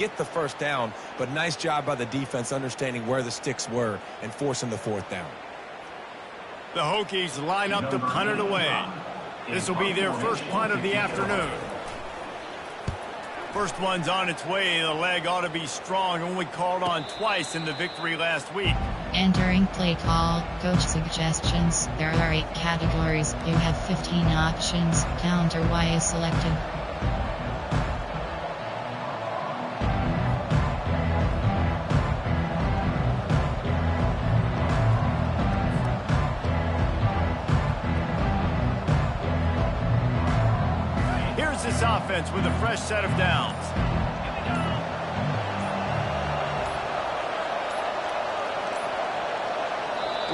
get the first down, but nice job by the defense understanding where the sticks were and forcing the fourth down. The Hokies line up to punt it away. This will be their first punt of the afternoon. First one's on its way. The leg ought to be strong. Only called on twice in the victory last week. Entering play call, coach suggestions. There are 8 categories. You have 15 options. Counter Y is selected. Here's this offense with a fresh set of downs.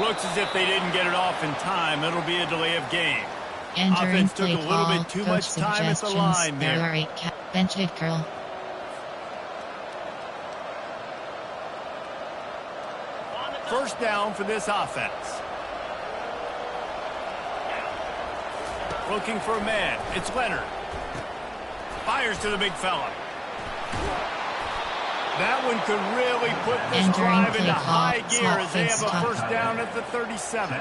Looks as if they didn't get it off in time. It'll be a delay of game. Entering Offense took play a little call, bit too coach much time at the suggestions. line There there. are 8 bench hit curl. First down for this offense. Looking for a man. It's Leonard. Fires to the big fella. That one could really put this Entering drive into play call, high gear as they have a stop. first down at the 37.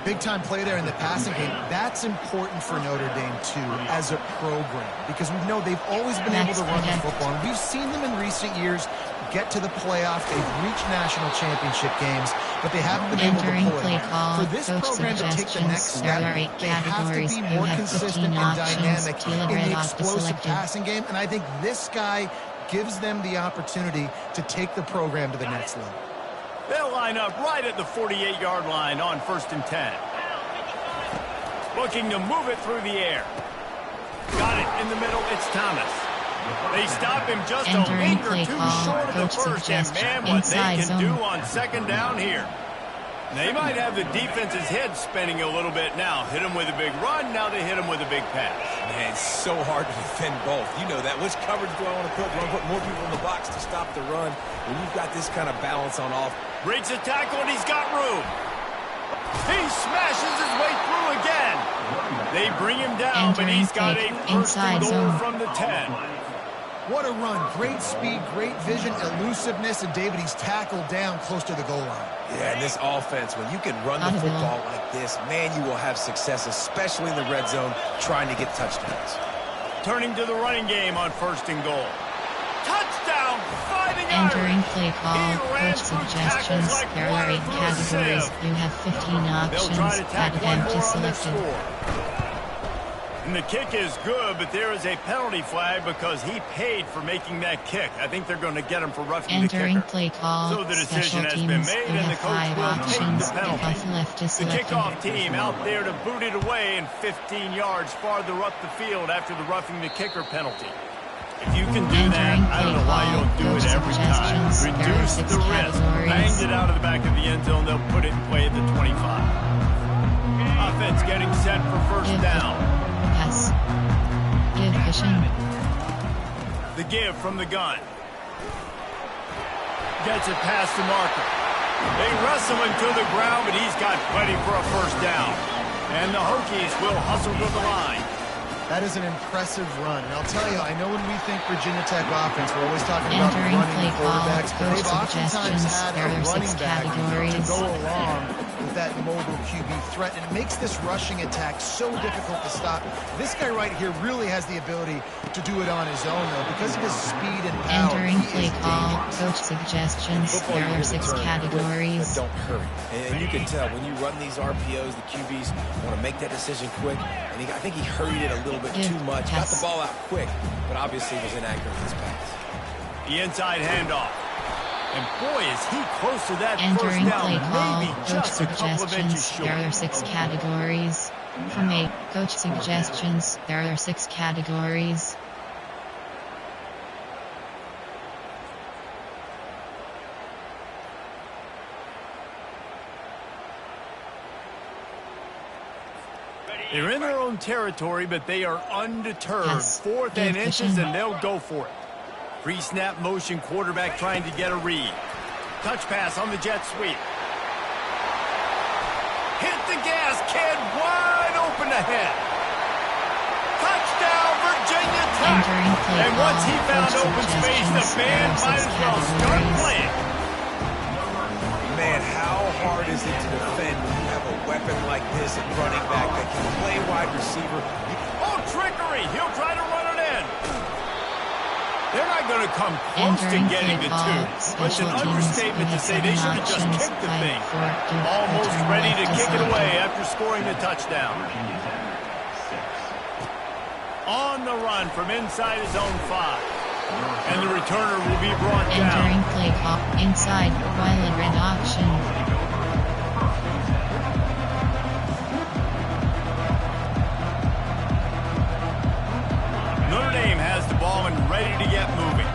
Big time play there in the passing game. That's important for Notre Dame too as a program because we know they've always been able to run the football. And we've seen them in recent years get to the playoff. They've reached national championship games, but they haven't been able Entering to pull play it off. call, For this coach program to take the next suggestions. There step, are 8 they have to categories. be You more have consistent 15 and options. dynamic Dealer in red the off is explosive selected. passing game. And I think this guy gives them the opportunity to take the program to the next level. They'll line up right at the 48-yard line on 1st and 10. Looking to move it through the air. Got it in the middle. It's Thomas. They stop him just a Entering link or play two call, short of the coach first. And suggestion. man, what they Inside can do zone. on 2nd down here. They might have the defense's head spinning a little bit now. Hit him with a big run. Now they hit him with a big pass. Man, it's so hard to defend both. You know that. Which coverage do I want to put? Do I want to put more people in the box to stop the run? When you've got this kind of balance on off. Breaks a tackle and he's got room. He smashes his way through again. They bring him down, but he's got a first and goal from the 10. What a run. Great speed, great vision, elusiveness, and David, he's tackled down close to the goal line. Yeah, and this offense, when you can run the football like this, man, you will have success, especially in the red zone, trying to get touchdowns. Turning to the running game on 1st and goal. Touchdown, Fighting Irish. Entering play call, He ran coach through suggestions. tackles like There are water 8 through a categories. sieve. You have 15 They'll try options. to tack Added one empty more on their selected. score. And the kick is good, but there is a penalty flag because he paid for making that kick. I think they're going to get him for roughing the Entering kicker. play call, So the decision special has been teams. made, You and the have coach 5 will take options. the penalty. Kickoff left is The selected. kickoff team out there to boot it away and 15 yards farther up the field after the roughing the kicker penalty. If you can do that, I don't know why you don't do it every time. Reduce the risk. Banged it out of the back of the end zone. They'll put it in play at the 25. Offense getting set for first down. Pass. Give vision. The give from the gun. Gets it past the marker. They wrestle him to the ground, but he's got plenty for a first down. And the Hokies will hustle to the line. That is an impressive run. And I'll tell you, I know when we think Virginia Tech offense, we're always talking about Entering running play call, quarterbacks, but coach they've oftentimes suggestions. had There a are 6 running back to categories. go along with that mobile QB threat, and it makes this rushing attack so difficult to stop. This guy right here really has the ability to do it on his own, though, because of his speed and power. Entering He play is call, dangerous. coach suggestions. Football, There you are get the 6 turn quick, categories. but don't hurry. And you can tell when you run these RPOs, the QBs want to make that decision quick. And I think he hurried it a little bit too much. Got the ball out quick, but obviously was inaccurate in his pass. The inside handoff. And boy, is he close to that Entering first down. play call, Maybe coach just a couple of inches suggestions. short. There are 6 categories. From 8, coach suggestions. There are 6 categories. They're in their own territory, but they are undeterred. Yes. 4th and Good inches, vision. and they'll go for it. Pre-snap motion, quarterback trying to get a read. Touch pass on the jet sweep. Hit the gas, kid, wide open ahead. Touchdown, Virginia Tech. back. And once he found open space, the band might as well start playing. Man, how hard is it to defend when you have a weapon like this at running back that can play wide receiver? Oh, trickery! He'll try to run it in. They're not going to come close to getting the two. It's an understatement to say they should have just kicked the thing. Almost ready to kick it away after scoring the touchdown. On the run from inside his own 5. And the returner will be brought down. Entering play call inside while in red option. Notre Dame has the ball and ready to get moving.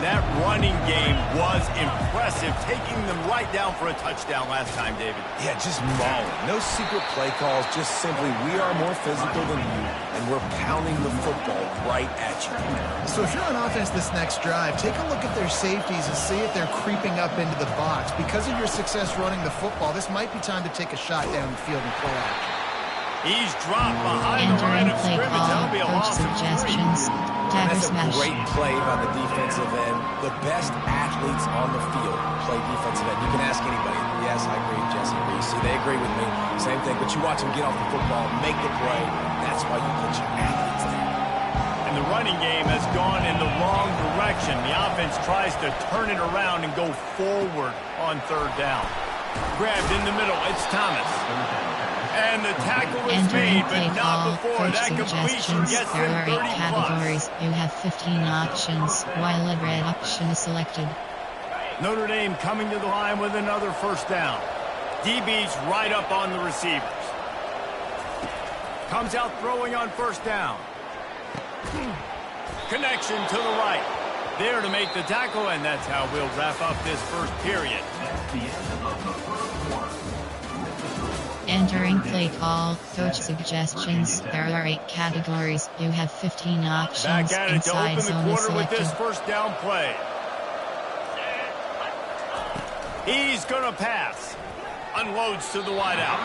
That running game was impressive, taking them right down for a touchdown last time, David. Yeah, just mauling. No secret play calls, just simply we are more physical than you, and we're pounding the football right at you. So if you're on offense this next drive, take a look at their safeties and see if they're creeping up into the box. Because of your success running the football, this might be time to take a shot down the field and play action. He's dropped behind the line of scrimmage. That'll be a loss of 3. That's a great play by the defensive end. The best athletes on the field play defensive end. You can ask anybody. Yes, I agree, Jesse Reese. See, they agree with me. Same thing. But you watch them get off the football, make the play. That's why you put your athletes there. And the running game has gone in the wrong direction. The offense tries to turn it around and go forward on 3rd down. Grabbed in the middle. It's Thomas. And the tackle is made, but not before that completion gets them 30+. There are 8 categories. You have 15 options, while a red option is selected. Notre Dame coming to the line with another 1st down. DB's right up on the receivers. Comes out throwing on 1st down. Connection to the right. There to make the tackle, and that's how we'll wrap up this 1st period. Entering play call, coach suggestions. There are 8 categories. You have 15 options. Back at it to open the quarter with this 1st down play. He's going to pass. Unloads to the wideout.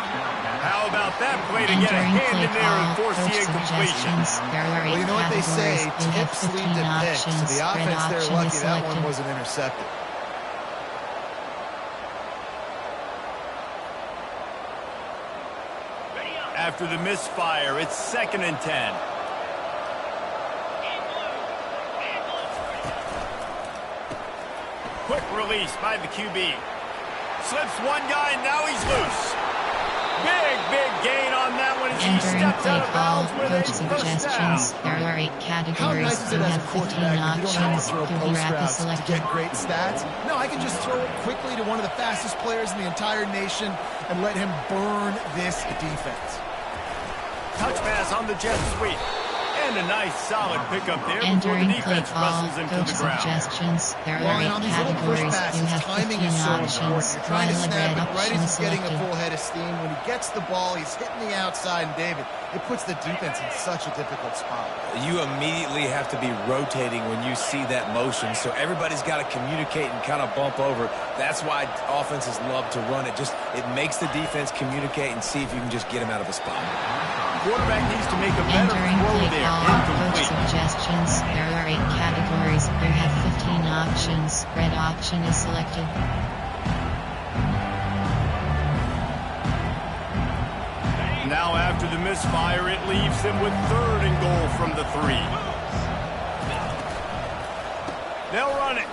How about that play to get a hand in there and force the incompletion? Well, you know what they say, tips lead to picks. So the offense there lucky that one wasn't intercepted. After the misfire, it's 2nd and 10. Quick release by the QB. Slips one guy, and now he's loose. Big gain on that one as he steps out of bounds with a 1st down. There are 8 categories. How nice is it you as a have 15 quarterback you don't have to throw options. post routes to selected. get great stats? No, I can just throw it quickly to one of the fastest players in the entire nation and let him burn this defense. Touch pass on the jet sweep. And a nice solid pickup there before the Entering defense play call, wrestles him to coach the ground. suggestions. There Well, are and 8 on these little push categories. passes, You have timing 15 is so options. important. You're trying to While a snap red it right option as is he's getting a selected. full head of steam. When he gets the ball, he's hitting the outside, and David, it puts the defense in such a difficult spot. You immediately have to be rotating when you see that motion, so everybody's got to communicate and kind of bump over. That's why offenses love to run it. It makes the defense communicate and see if you can just get him out of a spot. Quarterback needs to make a better Entering throw play there. call, coach Incomplete. suggestions. There are 8 categories. You have 15 options. Red option is selected. Now after the misfire, it leaves them with 3rd and goal from the 3. They'll run it.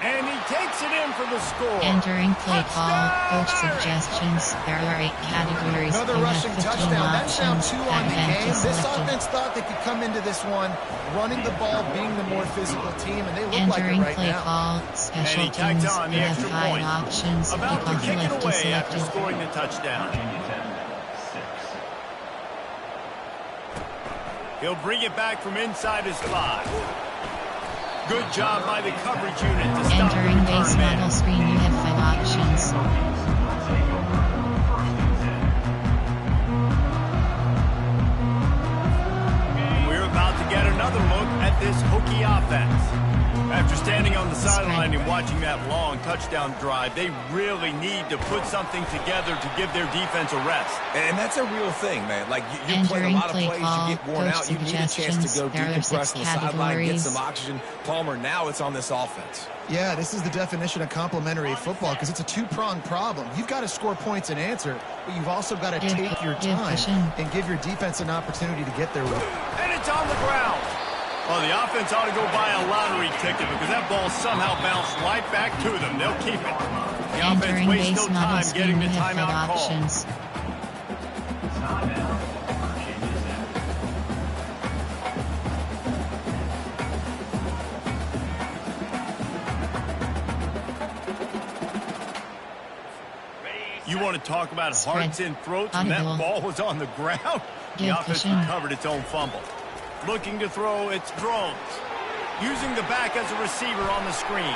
And he takes it in for the score. Entering play call, coach Touchdown! suggestions. There are 8 categories. Another You rushing have 15 touchdown. That's now options. 2 on the Back game. is This selected. offense thought they could come into this one running the ball, being the more physical team, and they look like it Entering right play now. call, special And he tacked teams. on the You have extra 5 point. options. About to Kickoff kick it left is away after selected. scoring the touchdown. He'll bring it back from inside his 5. Good job by the coverage unit to stop the Entering base return man. model screen, you have 5 options. We're about to get another look at this Hokie offense. After standing on the sideline and watching that long touchdown drive, they really need to put something together to give their defense a rest. And that's a real thing, man. Like, you play a lot of plays, you get worn out, you need a chance to go decompress on the sideline, get some oxygen. Palmer, now it's on this offense. Yeah, this is the definition of complementary football because it's a two-pronged problem. You've got to score points and answer, but you've also got to take your time and give your defense an opportunity to get there with it. And it's on the ground. Well, the offense ought to go buy a lottery ticket because that ball somehow bounced right back to them. They'll keep it. The offense wastes no time getting the timeout call. You want to talk about hearts and throats, and that ball was on the ground? The offense recovered its own fumble. Looking to throw, it's drones. Using the back as a receiver on the screen.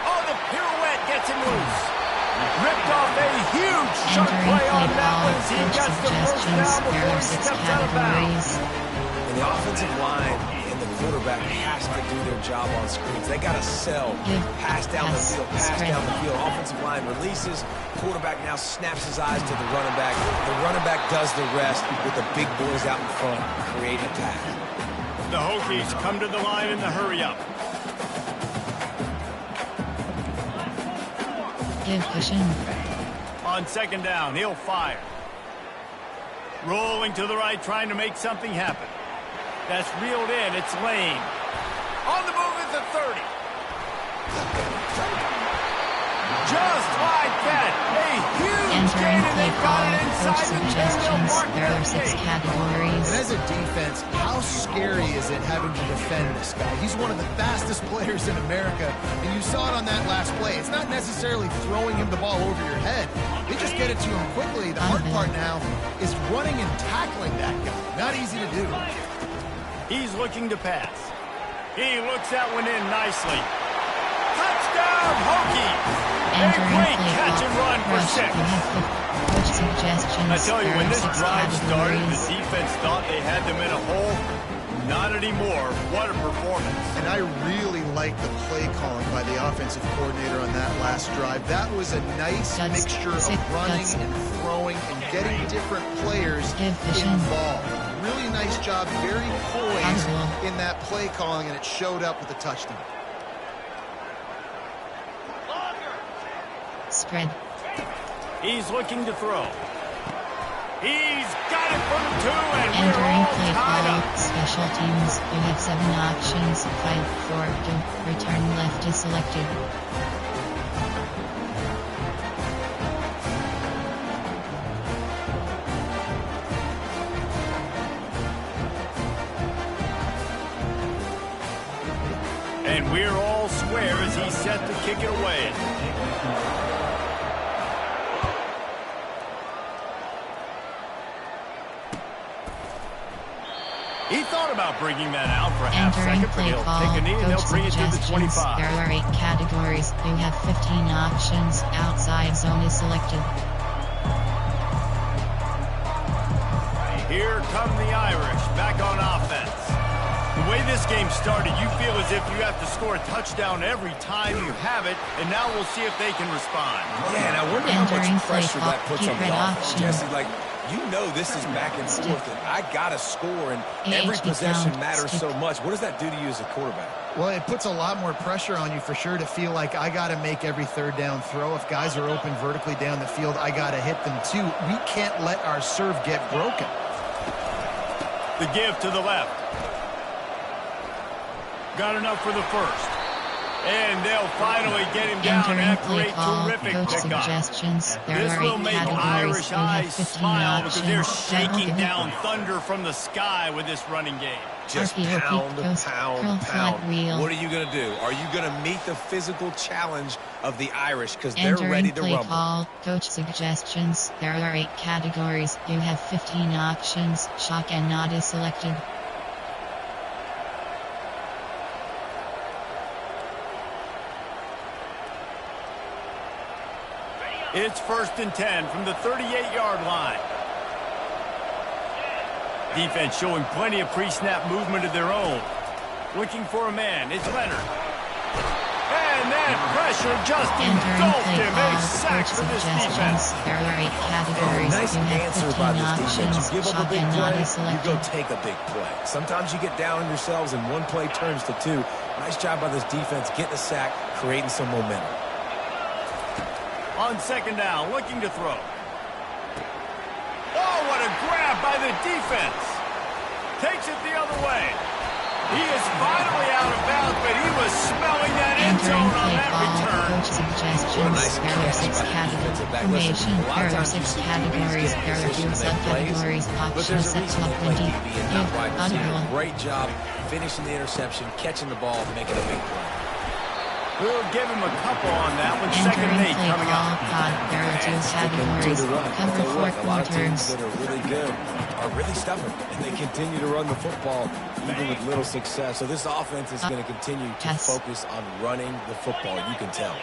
Oh, the pirouette gets him loose. Ripped off a huge chunk play on that one as he gets the first down before he steps out of bounds. And the offensive line and the quarterback has to do their job on screens. They got to sell. Pass down the field, pass down the field. Offensive line releases. Quarterback now snaps his eyes to the running back. The running back does the rest with the big boys out in front, creating a pass. The Hokies come to the line in the hurry-up. On second down, he'll fire. Rolling to the right, trying to make something happen. That's reeled in. It's Lane. On the move at the 30. Just like that. A huge gain, and they've got it inside the 10-yard mark. There are 6 categories. And as a defense, how scary is it having to defend this guy? He's one of the fastest players in America, and you saw it on that last play. It's not necessarily throwing him the ball over your head. They just get it to him quickly. The hard part now is running and tackling that guy. Not easy to do. He's looking to pass. He looks that one in nicely. Touchdown, Hokies! A great catch and run for 6. I tell you, when this drive started, the defense thought they had them in a hole. Not anymore. What a performance. And I really like the play calling by the offensive coordinator on that last drive. That was a nice mixture of running and throwing and getting different players involved. Really nice job, very poised in that play calling, and it showed up with a touchdown. Spread. He's looking to throw. He's got it for the 2, and we're Entering all play tied call, up. special teams. You have 7 options. 5, 4, 2. Return left is selected. And we're all square as he's set to kick it away. He thought about bringing that out for a half second, but he'll take a knee and they'll bring it to the 25. There are 8 categories. You have 15 options. Outside zone is selected. Here come the Irish back on offense. The way this game started, you feel as if you have to score a touchdown every time you have it, and now we'll see if they can respond. Yeah, and I wonder how much pressure that puts on the offense. Option. Jesse, like, you know this is back and forth, and I got to score, and every possession matters so much. What does that do to you as a quarterback? Well, it puts a lot more pressure on you for sure to feel like I got to make every third down throw. If guys are open vertically down the field, I got to hit them too. We can't let our serve get broken. The give to the left. Got enough for the first. And they'll finally get him down after a terrific pickup. This will make Irish eyes smile because they're shaking down thunder from the sky with this running game. Just pound, pound, pound. What are you going to do? Are you going to meet the physical challenge of the Irish because they're ready to rumble? Call, coach suggestions. There are 8 categories. You have 15 options. Shock and nod is selected. It's 1st and 10 from the 38-yard line. Defense showing plenty of pre-snap movement of their own. Looking for a man. It's Leonard. And that pressure just engulfed him. A sack for this defense. There are 8 categories. Nice answer by this defense. You give up a big play, you go Selected. take a big play. Sometimes you get down on yourselves and one play turns to 2. Nice job by this defense getting a sack, creating some momentum. On second down, looking to throw. Oh, what a grab by the defense. Takes it the other way. He is finally out of bounds, but he was smelling that end Entering zone on play that call, return. coach suggestions, Nice there are catch 6 by the categories. defensive back. Formation, Listen, a lot of there are times you 6 see categories. DBs There are get 2 position and they play, subcategories. but Option there's a set reason top they play and deep. DB and not wide receiver. Audible. Great job finishing the interception, catching the ball, making a big play. We'll give him a couple on that one. Second and Entering 8 play coming call, up. pod, there are 2 categories. Cover Tell you 4 what, a lot of teams quarters. that are really good are really stubborn, and they continue to run the football even with little success. So this offense is going to continue to Yes. focus on running the football. You can tell.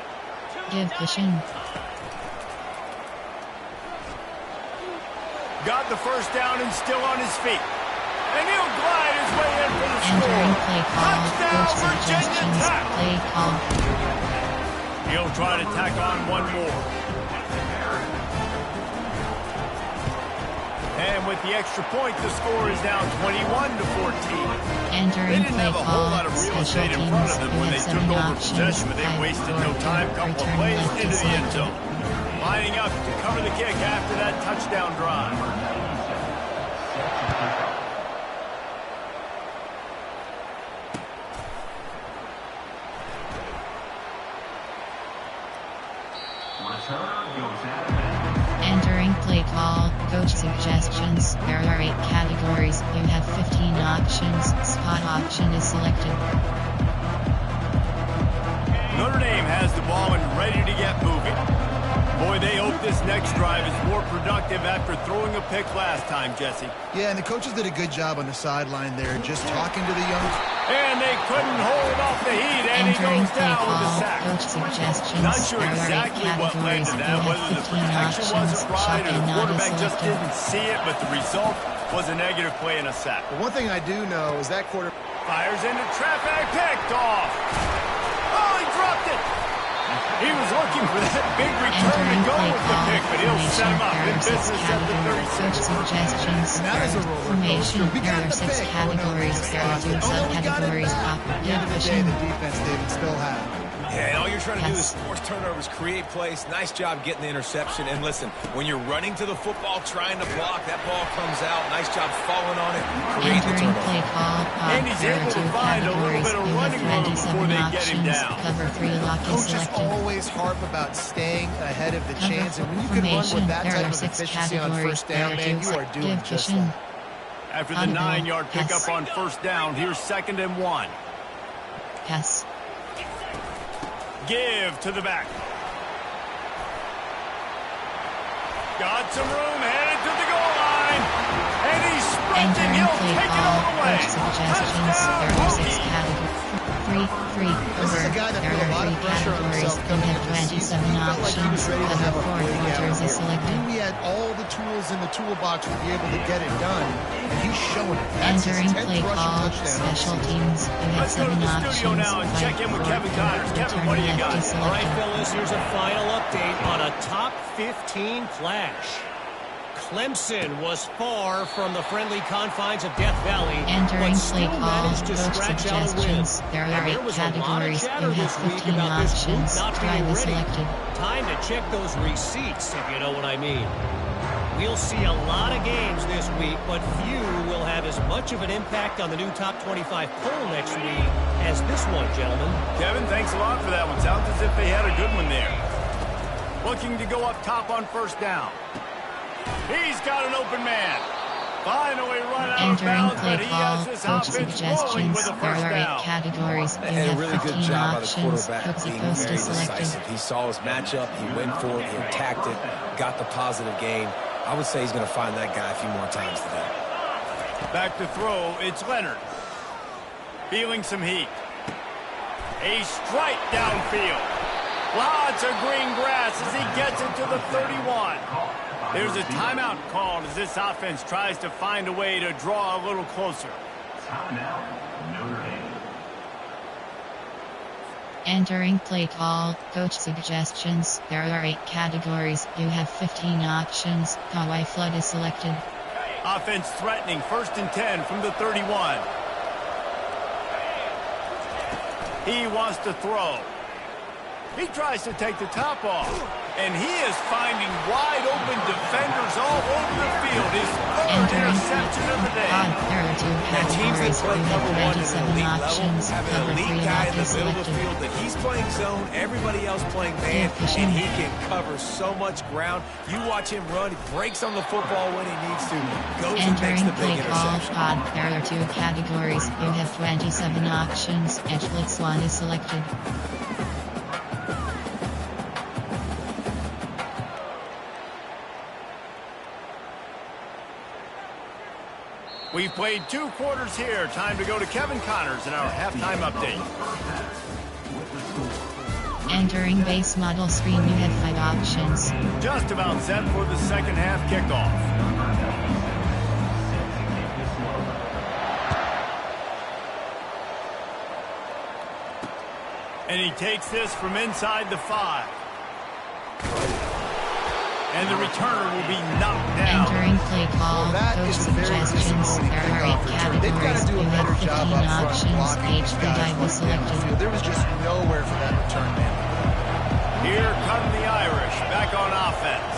Give cushion. Got the first down and still on his feet. And he'll glide his way in for the Entering score. play call, Touchdown, coach Virginia suggestions, Tech. play call. He'll try to tack on one more. And with the extra point, the score is now 21-14. They Entering didn't play have a whole lot call, of real special estate in front teams. of them You when have they 7 took over options. possession, but they 5, wasted 4, no time. Couple of return plays left into is the end selected. zone. Lining up to cover the kick after that touchdown drive. Entering play call, coach suggestions. There are 8 categories. You have 15 options. Spot option is selected. Notre Dame has the ball and ready to get moving. Boy, they hope this next drive is more productive after throwing a pick last time, Jesse. Yeah, and the coaches did a good job on the sideline there, just talking to the young. And they couldn't hold off the heat, and he Entering goes play down with a call, sack. coach suggestions. Not sure There are 8 exactly what led categories. to You that, have whether the 15 protection options. wasn't right or Shotgun the not quarterback is just selected. didn't see it, but the result was a negative play and a sack. But one thing I do know is that quarter. Fires into traffic, picked off. Oh, he dropped it. He was looking for that big return to Entering go play with the call, pick, but he'll set him up in formation. There are 6 business at the categories. 36. Coach suggestions. And that is a roller Formation. coaster. We There got are the 6 pick. categories. There are 2 we got it subcategories. back. Pop, At the end of the day, the defense, David, still have. Yeah, and all you're trying to do Yes. is force turnovers, create plays. Nice job getting the interception. And listen, when you're running to the football, trying to block, that ball comes out. Nice job falling on it, create the Entering turnover. play call, And he's there are able 2 to find a little categories. bit of You running have room before 27 they get him options. down. Cover 3 lock is Coaches selected. always harp about staying ahead of the Cover chains, and when you can run formation. with that There type are of 6 efficiency on categories. first down, There man, you are doing give just cushion. that. After the Audible. 9-yard pickup Yes. on first down, here's 2nd and 1. Pass. Give to the back. Got some room, headed to the goal line. And he's sprinting, Entering he'll play take it call, all the way. coach suggestions. Touchdown, There are 6 Hokie. categories. 3, This is a guy that there put a are lot 3 of pressure on categories. himself You coming have into the season. 27 He felt like he was options. ready to have Cover a 4 breakout quarters is here. selected. He had all the tools in the toolbox to be able to get it done, and he's showing it. That's his Entering 10th play rushing call, touchdown. special teams. You have Let's go to 7 the options. studio now and check in with 5, Kevin 4, Connors. Kevin, return what do you left got? is All right, selected. fellas, here's a final update on a top 15 flash. Clemson was far from the friendly confines of Death Valley, Entering but play still call, managed to coach scratch out a win. suggestions. There And are there 8 was a lot of categories. chatter You have this week 15 about this group options. not Drive being is ready. selected. Time to check those receipts, if you know what I mean. We'll see a lot of games this week, but few will have as much of an impact on the new top 25 poll next week as this one, gentlemen. Kevin, thanks a lot for that one. Sounds as if they had a good one there. Looking to go up top on first down. He's got an open man. Finally run out of Entering bounds, play but he call, has this coach offense rolling suggestions. with a There first are 8 down. categories. You And a have really good 15 job by the options. quarterback Coach being supposed very to select decisive. He saw his matchup, he went for it, he attacked it, got the positive gain. I would say he's going to find that guy a few more times today. Back to throw, it's Leonard. Feeling some heat. A strike downfield. Lots of green grass as he gets it to the 31. There's a timeout called as this offense tries to find a way to draw a little closer. Timeout, Notre Dame. Entering play call, coach suggestions. There are 8 categories. You have 15 options. Kawhi Flood is selected. Offense threatening, 1st and 10 from the 31. He wants to throw. He tries to take the top off. And he is finding wide open defenders all over the field. His 3rd interception of the day. There are 2 categories. You have 27 options. Cover 3 guy in the is middle of the selected. field that he's playing zone, everybody else playing man, and he can cover so much ground. You watch him run, he breaks on the football when he needs to, goes and makes Entering the play big call, interception. there are 2 categories. You have 27 options. Edge blitz 1 is selected. We've played 2 quarters here. Time to go to Kevin Connors in our halftime update. Entering base model screen, you have 5 options. Just about set for the second half kickoff. And he takes this from inside the 5. And the returner will be knocked down. Entering play call, That coach is a very suggestions. disappointing There are kickoff 8 return. They've got categories. to do You a have better 15 job up front options. blocking these HP guys guy was when they get on the selected. field. There was just nowhere for that return man. Here come the Irish back on offense.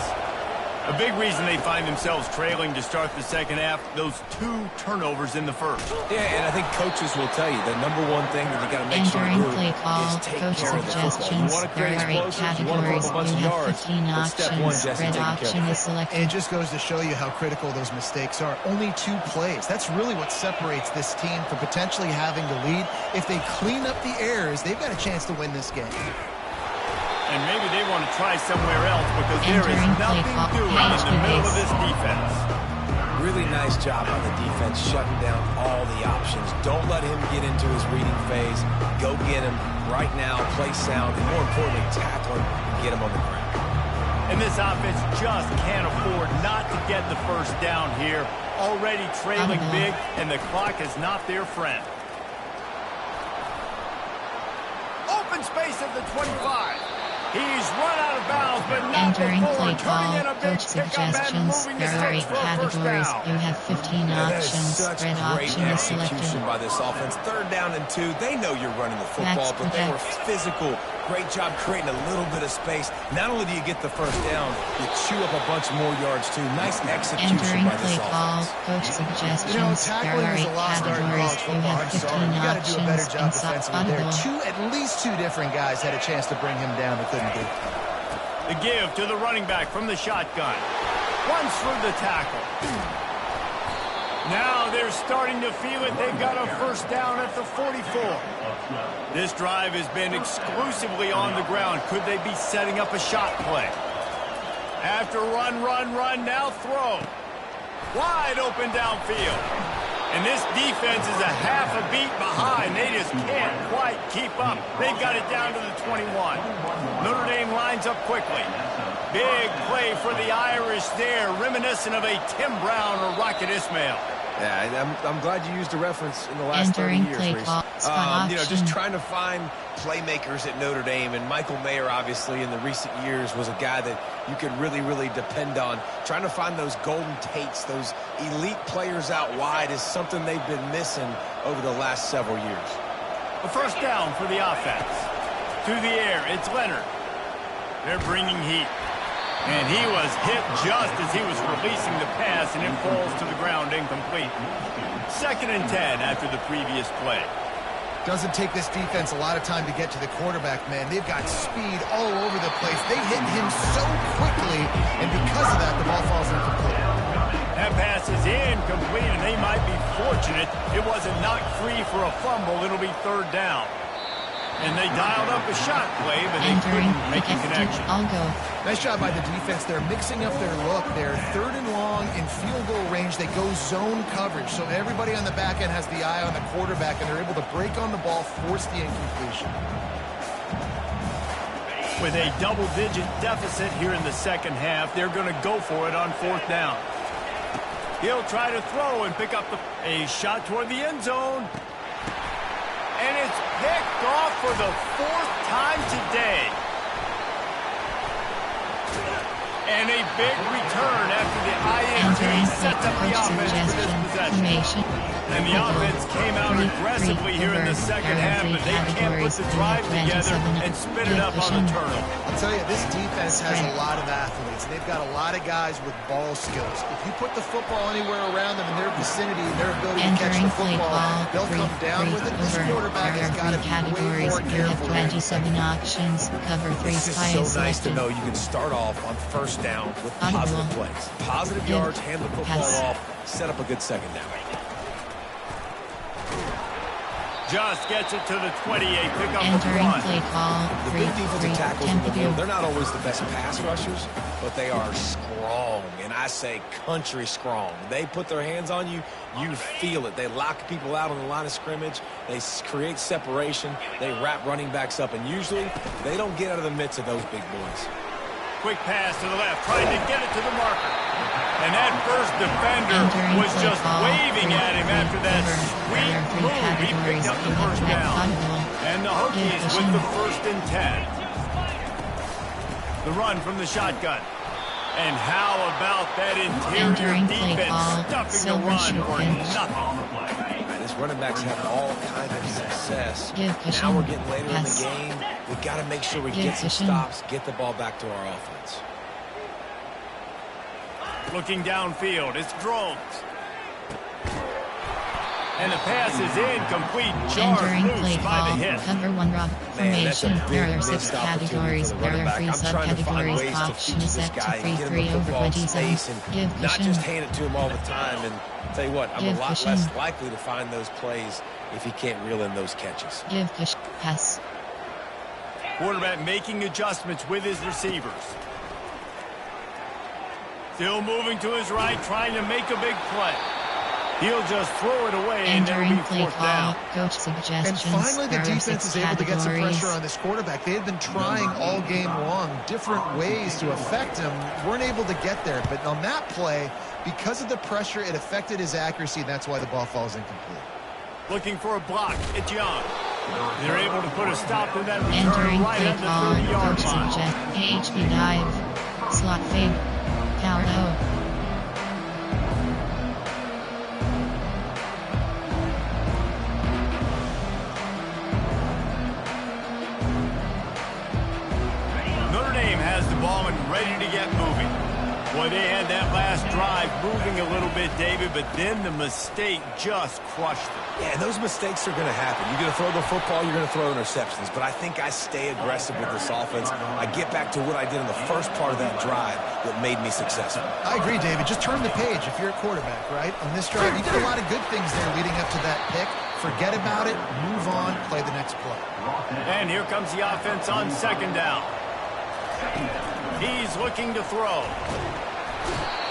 A big reason they find themselves trailing to start the second half, those 2 turnovers in the first. Yeah, and I think coaches will tell you the number one thing that you got to make sure Entering you do play call, is take coach care of the football. You suggestions. want to There create are 8 explosives, you want to put categories. up a bunch You of have yards. 15 But step one, options. Jesse, Red taking care option of is selected. It just goes to show you how critical those mistakes are. Only 2 plays. That's really what separates this team from potentially having to lead. If they clean up the errors, they've got a chance to win this game. And maybe they want to try somewhere else because there is Entering play nothing call, doing in the middle of base. this defense. Really nice job on the defense, shutting down all the options. Don't let him get into his reading phase. Go get him right now, play sound, and more importantly, tackle him and get him on the ground. And this offense just can't afford not to get the first down here. Already trailing big, and the clock is not their friend. Open space at the 25. He's run out of bounds, but not Entering before play turning call, in a big coach pickup and suggestions. moving the There are 8 sticks for a first categories. down. You have 15 That is options. such Red great option is execution selected. by this offense. 3rd down and 2. They know you're running the football, Max but they were protect. physical. Great job creating a little bit of space. Not only do you get the first down, you chew up a bunch more yards too. Nice execution Entering by this play call, offense. coach suggestions. You know, There tackling are is 8 a lost art in categories. college You football. have I'm 15 sorry. You got to do a better options. job defensively there. Audible. At least 2 different guys had a chance to bring him down but couldn't do it. The give to the running back from the shotgun. Runs through the tackle. Now they're starting to feel it. They've got a first down at the 44. This drive has been exclusively on the ground. Could they be setting up a shot play? After run, now throw. Wide open downfield. And this defense is a half a beat behind. They just can't quite keep up. They've got it down to the 21. Notre Dame lines up quickly. Big play for the Irish there, reminiscent of a Tim Brown or Rocket Ismail. Yeah, I'm glad you used a reference in the last Entering 30 years, play Reese. call, spot Just option. trying to find playmakers at Notre Dame, and Michael Mayer, obviously, in the recent years, was a guy that you could really, really depend on. Trying to find those golden Tates, those elite players out wide is something they've been missing over the last several years. A first down for the offense. To the air, it's Leonard. They're bringing heat. And he was hit just as he was releasing the pass, and it falls to the ground incomplete. 2nd and 10 after the previous play. Doesn't take this defense a lot of time to get to the quarterback, man. They've got speed all over the place. They hit him so quickly, and because of that, the ball falls incomplete. That pass is incomplete, and they might be fortunate it wasn't knocked free for a fumble. It'll be 3rd down. And they dialed up a shot play, but they Entering couldn't make a connection. I'll go. Nice job by the defense. They're mixing up their look. They're 3rd and long in field goal range. They go zone coverage. So everybody on the back end has the eye on the quarterback, and they're able to break on the ball, force the incompletion. With a double-digit deficit here in the second half, they're going to go for it on 4th down. He'll try to throw and pick up a shot toward the end zone. And it's picked off for the 4th time today. And a big return after the INT sets up the offense for this possession. And the offense came out aggressively here in the second half, but they can't put the drive together and spit it up on the turnover. I'll tell you, this defense has a lot of athletes. They've got a lot of guys with ball skills. If you put the football anywhere around them in their vicinity and their ability to catch the football, they'll come down with it. This quarterback has got to be way more careful. 27 options, cover 3 spies. It's so nice to know you can start off on 1st down with positive plays. Positive yards, hand the football off, set up a good second down. Just gets it to the 28, pick up Entering the play call. The big defensive tackles in the middle, they're not always the best pass rushers, but they are strong, and I say country strong. They put their hands on you, you feel it. They lock people out on the line of scrimmage. They create separation. They wrap running backs up, and usually they don't get out of the midst of those big boys. Quick pass to the left, trying to get it to the marker. And that first defender was just waving at him after that sweet move. He picked up the 1st down. And the Hokies with the 1st and 10. The run from the shotgun. And how about that interior defense stuffing the run for nothing? His running backs have all kinds of success. Now we're getting later in the game. We've got to make sure we get some stops, get the ball back to our offense. Looking downfield, it's Drones. And the pass is incomplete. Jarred loose by the hit. Cover 1 rock formation. There are 6 categories. There are 3 subcategories. Option set to free 3 over 27. Give not cushion. just hand it to him all the time. And tell you what, I'm a lot less likely to find those plays if he can't reel in those catches. Give cushion. Pass. Quarterback making adjustments with his receivers. Still moving to his right, trying to make a big play. He'll just throw it away and it'll be 4th down. Coach suggestions. And finally, the defense is able to get some pressure on this quarterback. They had been trying all game long different ways to affect him. Weren't able to get there. But on that play, because of the pressure, it affected his accuracy, and that's why the ball falls incomplete. Looking for a block. It's Young. They're able to put a stop to that return Entering right play at the call. 30-yard Coach line. suggest HB dive. Slot fade. Power O. Ball and ready to get moving. Boy, they had that last drive moving a little bit, David, but then the mistake just crushed them. Yeah, those mistakes are going to happen. You're going to throw the football, you're going to throw interceptions. But I think I stay aggressive with this offense. I get back to what I did in the first part of that drive that made me successful. I agree, David. Just turn the page if you're a quarterback, right? On this drive, you did a lot of good things there leading up to that pick. Forget about it, move on, play the next play. And here comes the offense on 2nd down. He's looking to throw.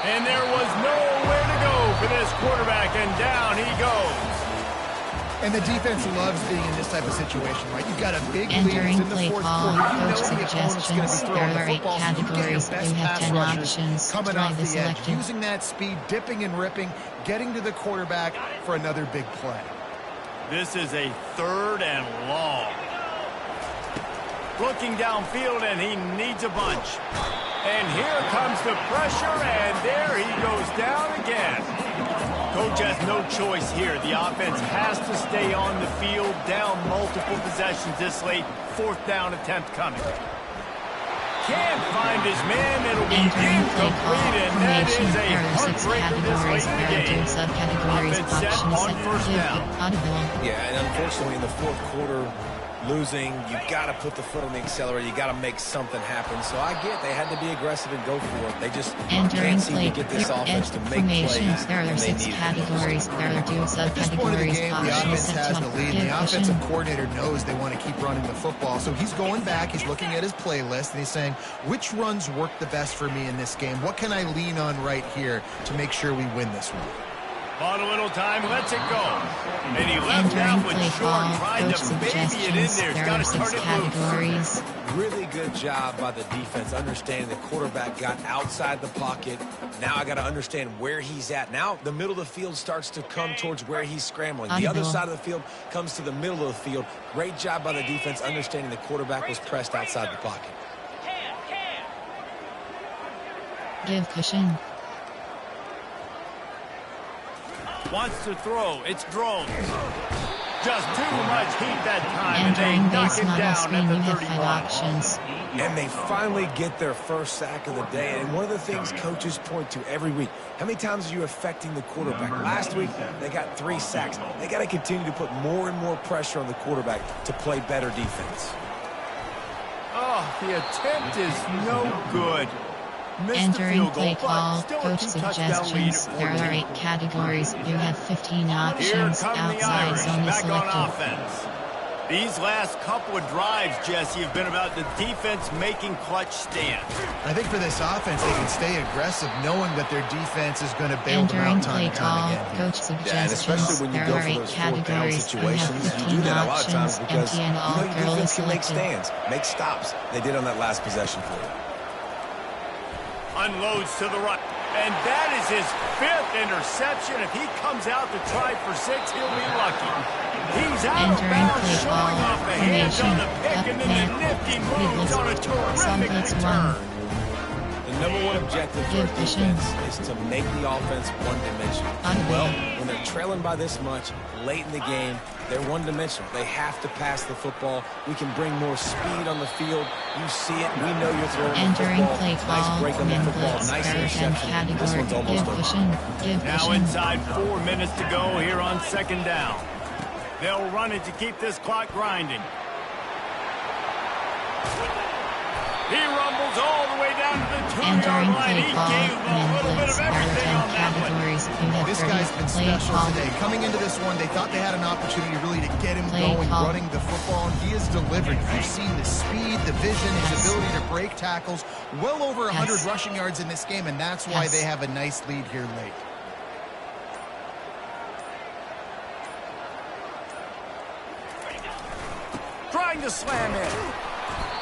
And there was nowhere to go for this quarterback, and down he goes. And the defense loves being in this type of situation, right? You've got a big lead Entering in the play 4th call. quarter. You know Coach the opponent's going to be suggestions. throwing There the are 8 football, so you get your categories. best You have pass 10 rushers options. coming Try off the the edge, selected. using that speed, dipping and ripping, getting to the quarterback for another big play. This is a 3rd and long. Looking downfield, and he needs a bunch. And here comes the pressure, and there he goes down again. Coach has no choice here. The offense has to stay on the field, down multiple possessions this late. 4th down attempt coming. Can't find his man. It'll be incomplete, and that is a heartbreaker this late in the game. Offense set on 1st down. Yeah, and unfortunately in the 4th quarter, losing, you got to put the foot on the accelerator. You got to make something happen. So I get they had to be aggressive and go for it. They just can't seem to get this offense to make plays. There are 6 categories. There are 2 subcategories. At this point of the game, the offense has the lead. And the offensive coordinator knows they want to keep running the football. So he's going back. He's looking at his playlist, and he's saying, which runs work the best for me in this game? What can I lean on right here to make sure we win this one? Bought a little time, lets it go. And he left out with short, tried to baby it in there. He's got to turn it loose. Really good job by the defense, understanding the quarterback got outside the pocket. Now I got to understand where he's at. Now the middle of the field starts to come towards where he's scrambling. The other side of the field comes to the middle of the field. Great job by the defense, understanding the quarterback was pressed outside the pocket. Give cushion. Wants to throw. It's Drones. Just too much heat that time. Entering base him model down screen, at the you have 35. 5 options. And they finally get their first sack of the day. And one of the things coaches point to every week, how many times are you affecting the quarterback? Last week, they got 3 sacks. They got to continue to put more and more pressure on the quarterback to play better defense. Oh, the attempt is no good. Entering play call, coach suggestions. There are 8 categories. You have 15 options. Outside zone is back on selected. offense. These last couple of drives, Jesse, have been about the defense making clutch stands. I think for this offense, they can stay aggressive knowing that their defense is going to bail them Entering out time play and time call, again. coach suggestions. when you There go are for 8 those 4th down categories. You situations, have you do 15 that a lot of times options. because Empty and all your girl is defense can make selected. stands, make stops. They did on that last possession for you. Unloads to the right. And that is his 5th interception. If he comes out to try for 6, he'll be lucky. He's out of Entering bounds, play showing call, off the hands on the pick, up and then the nifty moves on a terrific return. The number one objective for a defense is to make the offense one-dimensional. Well, when they're trailing by this much, late in the game, they're one-dimensional. They have to pass the football. We can bring more speed on the field. You see it. We know you're throwing the Entering football. play call, Nice break on the man football. blitz, Nice third and interception. This one's category. almost Give over. cushion. Give Now cushion. inside 4 minutes to go here on 2nd down. They'll run it to keep this clock grinding. He rumbles all the way down to the 2-yard Entering line. play He call, gave them a man little bit blitz, of third everything on and that one. categories. You have This 30. guy's been Play special call. today. Coming into this one, they thought they had an opportunity really to get him Play going, call. running the football, and he has delivered. You've seen the speed, the vision, his ability to break tackles. Well over 100 rushing yards in this game, and that's why they have a nice lead here late. Trying to slam in.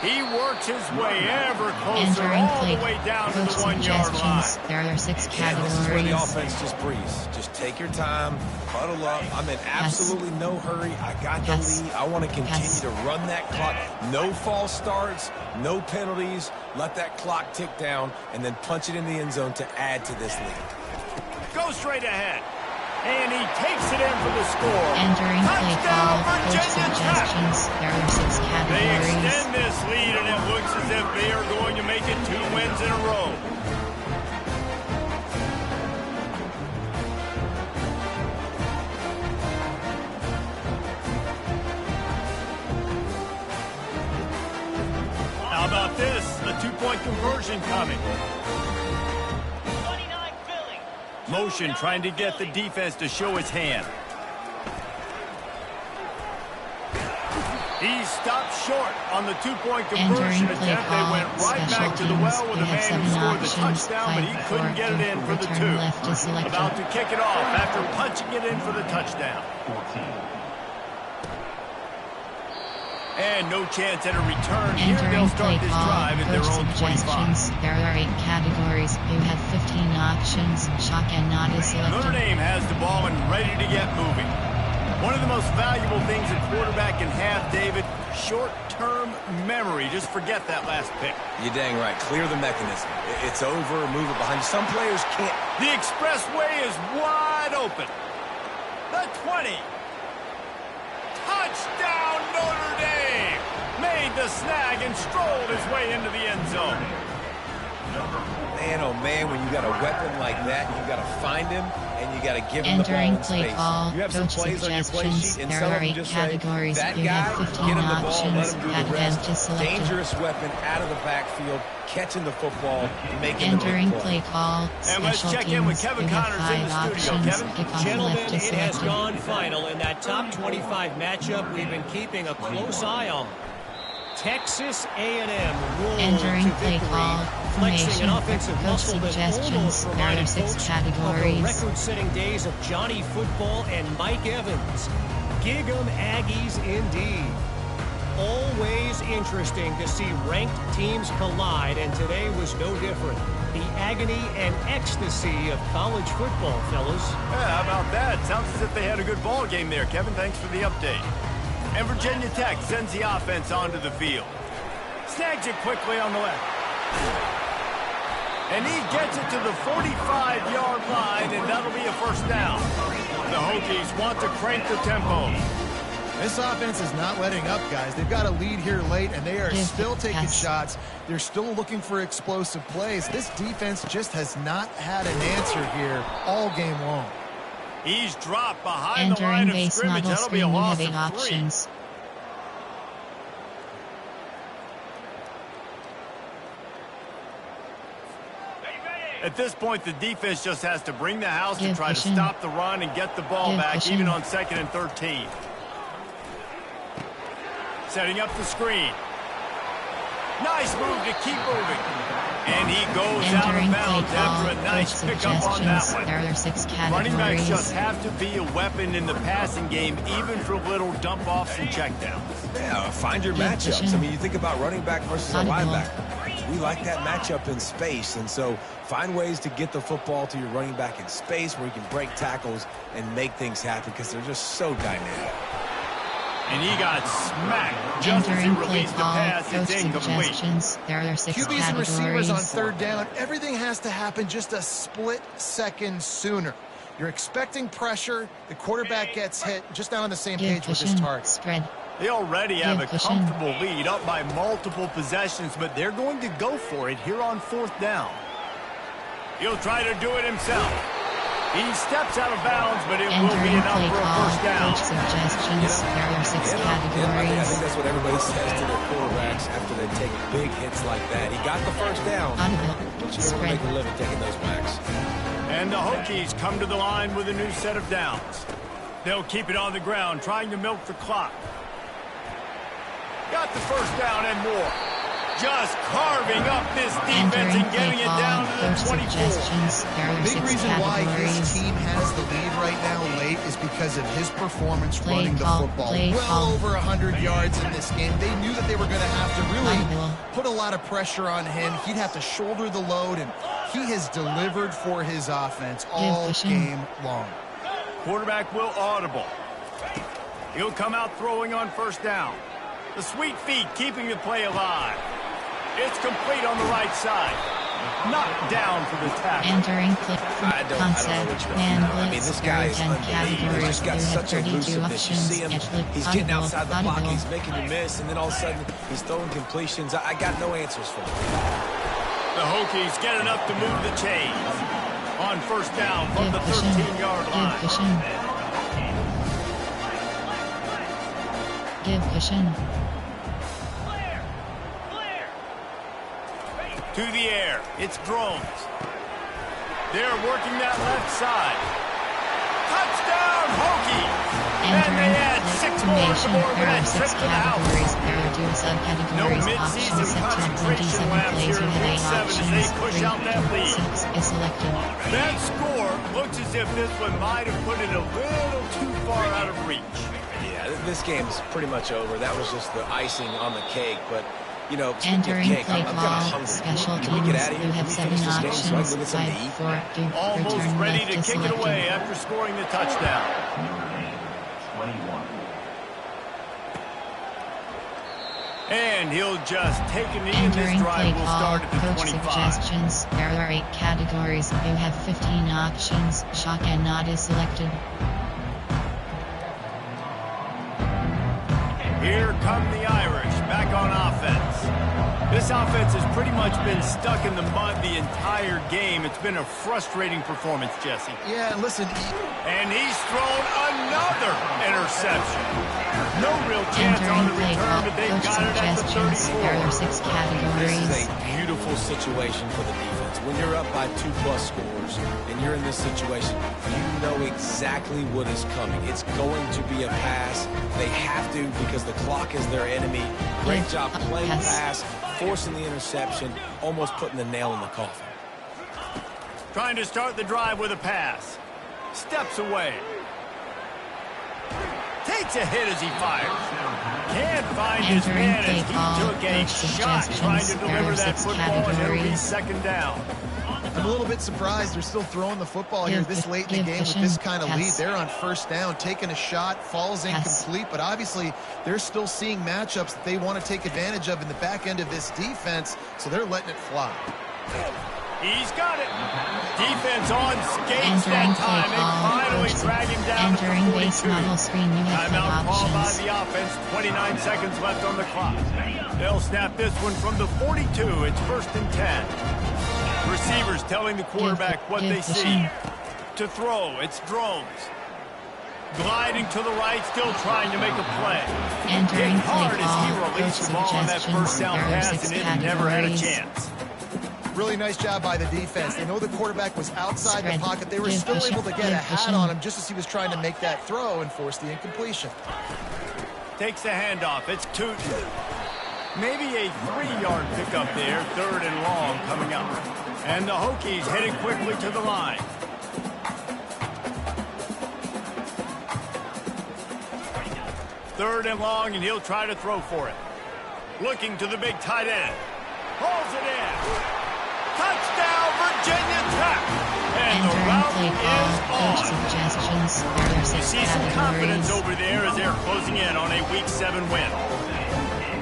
He works his way ever closer, Entering all play the way down to the coach 1-yard line. suggestions. There are 6 Yeah, this is where the categories. offense just breathes. Just take your time, huddle up. I'm in absolutely no hurry. I got the lead. I want to continue to run that clock. No false starts, no penalties. Let that clock tick down, and then punch it in the end zone to add to this lead. Go straight ahead. And he takes it in for the score. Entering play Touchdown, call, coach Virginia Tech. suggestions. There are 6 They categories. extend this lead, and it looks as if they are going to make it 2 wins in a row. How about this? A 2-point conversion coming. Motion trying to get the defense to show his hand. He stopped short on the 2-point conversion Entering play attempt. They call, went right special back to the well teams. with You a have man who 7 scored the options. touchdown, but he 5 couldn't get it in for the 2. Return left is selected. About to kick it off after punching it in for the touchdown. And no chance at a return here. They'll Entering play start this call, drive at their coach own 25. suggestions. There are 8 categories. You have 15 options. Shock and not is Notre selected. Dame has the ball and ready to get moving. One of the most valuable things a quarterback can have, David, short-term memory. Just forget that last pick. You're dang right. Clear the mechanism. It's over. Move it behind you. Some players can't. The expressway is wide open. The 20. Touchdown, Notre Dame. Made the snag and strolled his way into the end zone. Man, oh man, when you got a weapon like that, you got to find him and you got to give him the ball Entering in play space. call, You have some coach plays on your play suggestions. sheet, and There some are of them 8 just say, categories. that You guy, have 15 get him the ball, let options. him do the Advance rest. is selected. Dangerous weapon out of the backfield, catching the football, making the Entering big play. play call, And let's special check in with teams. Kevin You have Connors in 5 the studio. options. Kevin? Kickoff Gentlemen, left is it has selected. gone final in that top 25 matchup we've been keeping a close eye on. Texas A&M rolled Entering to play victory, call, flexing formation, an offensive coach muscle that suggestions. almost There are reminded 6 folks categories. of the record-setting days of Johnny Football and Mike Evans. Gig 'em Aggies indeed. Always interesting to see ranked teams collide, and today was no different. The agony and ecstasy of college football, fellas. Yeah, how about that? Sounds as if they had a good ball game there, Kevin. Thanks for the update. And Virginia Tech sends the offense onto the field. Snags it quickly on the left. And he gets it to the 45-yard line, and that'll be a first down. The Hokies want to crank the tempo. This offense is not letting up, guys. They've got a lead here late, and they are still taking shots. They're still looking for explosive plays. This defense just has not had an answer here all game long. He's dropped behind the line of scrimmage. That'll be a loss of 3. Options. At this point, the defense just has to bring the house to try to stop the run and get the ball back, even on 2nd and 13. Setting up the screen. Nice move to keep moving. And he goes out of bounds after a nice pickup on that one. There are 6 categories. Running backs just have to be a weapon in the passing game, even for little dump-offs and checkdowns. Yeah, find your matchups. I mean, you think about running back versus a linebacker. We like that matchup in space, and so find ways to get the football to your running back in space where you can break tackles and make things happen because they're just so dynamic. And he got smacked just as he released the pass. It's incomplete. There are 6 QBs and receivers categories. on 3rd down. Everything has to happen just a split second sooner. You're expecting pressure. The quarterback gets hit. Just not on the same page with his target. Spread. They already have a comfortable lead, up by multiple possessions, but they're going to go for it here on 4th down. He'll try to do it himself. He steps out of bounds, but it will be enough for a first down. Suggestions. There are 6 categories. I think that's what everybody says to their quarterbacks after they take big hits like that. He got the first down. But you don't make a living taking those backs. And the Hokies come to the line with a new set of downs. They'll keep it on the ground, trying to milk the clock. Got the first down and more. Just carving up this defense and getting it down to the 24. Big reason why his team has the lead right now late is because of his performance running the football. Well over 100 yards in this game. They knew that they were going to have to really put a lot of pressure on him. He'd have to shoulder the load, and he has delivered for his offense all game long. Quarterback will audible. He'll come out throwing on first down. The sweet feet keeping the play alive. It's complete on the right side. Knocked down for the tackle. Entering click I don't know what you're man I mean, this guy is unbelievable. He's just got such elusiveness. You see him, he's getting outside the block, he's making you miss, and then all of a sudden, he's throwing completions. I got no answers for him. The Hokies get enough to move the chains. On first down from the 13-yard line. Give cushion. To the air. It's drones. They're working that left side. Touchdown, Hokies! And they add 6 more to more for that trip to the house. No mid-season concentration laps here in Week 7 as they push out that lead. That score looks as if this one might have put it a little too far out of reach. Yeah, this game is pretty much over. That was just the icing on the cake, but you know, entering cake, play I'm call, special teams, you have 7 options, 5, 4, do, almost return ready left to kick selected. it away after scoring the touchdown. 21. And he'll just take a knee, and this Entering drive play will call, start at the coach 25. suggestions, there are 8 categories, you have 15 options, shock and not is selected. Here come the Irish, back on offense. This offense has pretty much been stuck in the mud the entire game. It's been a frustrating performance, Jesse. Yeah, listen. And he's thrown another interception. No real chance on the Entering play return, call, but they coach got it at the suggestions. 34. There are 6 This categories. is a beautiful situation for the defense. When you're up by 2+ scores and you're in this situation, you know exactly what is coming. It's going to be a pass. They have to because the clock is their enemy. Great job playing the pass, forcing the interception, almost putting the nail in the coffin. Trying to start the drive with a pass. Steps away. Takes a hit as he fires. Can't find his man as he took a shot trying to deliver that football, and it'll be second down. I'm a little bit surprised they're still throwing the football here this late in the game with this kind of lead. They're on first down, taking a shot, falls incomplete, but obviously they're still seeing matchups that they want to take advantage of in the back end of this defense, so they're letting it fly. He's got it. Defense on skates that time. They finally drag him down to the 42. Base model screen, you have Timeout called by options. the offense. 29 seconds left on the clock. They'll snap this one from the 42. It's 1st and 10. Receivers telling the quarterback what they see. To throw, it's Drones. Gliding to the right, still trying to make a play. Entering Hit hard play as he call, released coach the ball on that suggestions. first down There are pass, 6 and it never had a categories. chance. Really nice job by the defense. They know the quarterback was outside Spread. the pocket. They were Give still vision. able to get a Give hat vision. on him just as he was trying to make that throw and force the incompletion. Takes the handoff. It's Tootin. Maybe a 3-yard pickup there. 3rd and long coming up. And the Hokies heading quickly to the line. Third and long, and he'll try to throw for it. Looking to the big tight end. Hauls it in. Touchdown, Virginia Tech. And the Entering route play call, coach is on. suggestions. There are You 6 see some confidence categories. over there as they're closing in on a Week 7 win.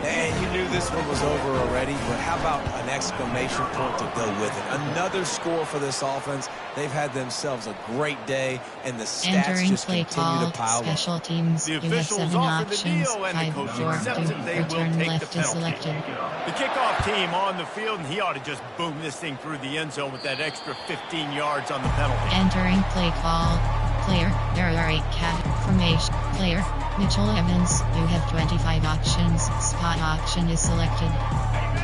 And you knew this one was over already, but how about an exclamation point to go with it? Another score for this offense. They've had themselves a great day, and the stats Entering just play continue call, to pile up. special teams. The You have officials 7 offer the options. deal, and the 5 coach for accepts it. They will return take left the is penalty. selected. The kickoff team on the field, and he ought to just boom this thing through the end zone with that extra 15 yards on the penalty. Entering play call. Player, there are 8 formation. Player, Mitchell Evans. You have 25 options. Spot option is selected.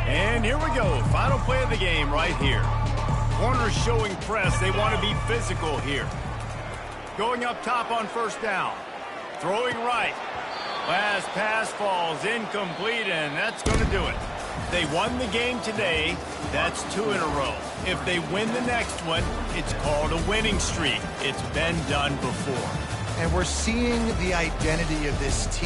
And here we go. Final play of the game right here. Corners showing press. They want to be physical here. Going up top on first down. Throwing right. Last pass falls incomplete, and that's going to do it. They won the game today. That's 2 in a row. If they win the next one, it's called a winning streak. It's been done before. And we're seeing the identity of this team.